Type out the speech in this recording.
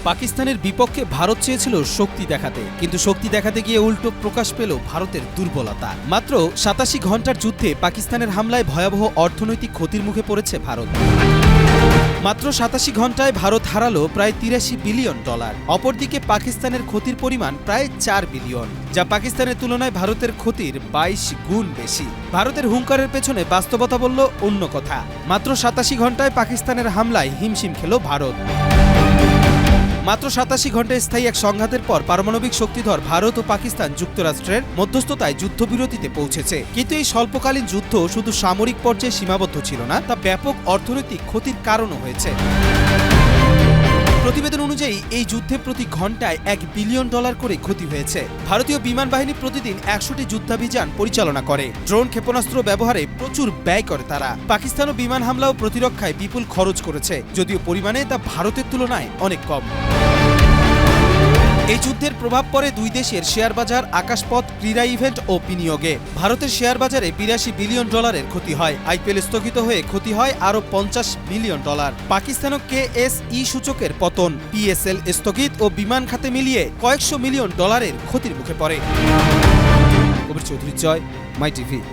পাকিস্তানের বিপক্ষে ভারত চেয়েছিল শক্তি দেখাতে, কিন্তু শক্তি দেখাতে গিয়ে উল্টো প্রকাশ পেল ভারতের দুর্বলতা। মাত্র ৮৭ ঘন্টার যুদ্ধে পাকিস্তানের হামলায় ভয়াবহ অর্থনৈতিক ক্ষতির মুখে পড়েছে ভারত। মাত্র ৮৭ ঘন্টায় ভারত হারালো প্রায় $৮৩ বিলিয়ন। অপরদিকে পাকিস্তানের ক্ষতির পরিমাণ প্রায় ৪ বিলিয়ন, যা পাকিস্তানের তুলনায় ভারতের ক্ষতির ২২ গুণ বেশি। ভারতের হুঙ্কারের পেছনে বাস্তবতা বলল অন্য কথা। মাত্র ৮৭ ঘন্টায় পাকিস্তানের হামলায় হিমশিম খেল ভারত। মাত্র ৮৭ ঘন্টায় স্থায়ী এক সংঘাতের পর পারমাণবিক শক্তিধর ভারত ও পাকিস্তান যুক্তরাষ্ট্রের মধ্যস্থতায় যুদ্ধবিরতিতে পৌঁছেছে। কিন্তু এই স্বল্পকালীন যুদ্ধ শুধু সামরিক পর্যায়ে সীমাবদ্ধ ছিল না, তা ব্যাপক অর্থনৈতিক ক্ষতির কারণও হয়েছে। প্রতিবেদন অনুযায়ী এই যুদ্ধে প্রতি ঘন্টায় $১ বিলিয়ন করে ক্ষতি হয়েছে। ভারতীয় বিমান বাহিনী প্রতিদিন ১০০টি যুদ্ধাভিযান পরিচালনা করে। ড্রোন ক্ষেপণাস্ত্র ব্যবহারে প্রচুর ব্যয় করে তারা। পাকিস্তানও বিমান হামলা ও প্রতিরক্ষায় বিপুল খরচ করেছে, যদিও পরিমাণে তা ভারতের তুলনায় অনেক কম। এই যুদ্ধের প্রভাব পড়ে দুই দেশের শেয়ার বাজার, আকাশপথ, ক্রীড়া ইভেন্ট ও বিনিয়োগে। ভারতের শেয়ার বাজারে $৮২ বিলিয়ন ক্ষতি হয়। আইপিএল স্থগিত হয়ে ক্ষতি হয় আরও $৫০ বিলিয়ন। পাকিস্তানও কেএসই সূচকের পতন, পিএসএল স্থগিত ও বিমান খাতে মিলিয়ে কয়েকশো মিলিয়ন ডলারের ক্ষতির মুখে পড়ে। কবির চৌধুরী জয়, মাই টিভি।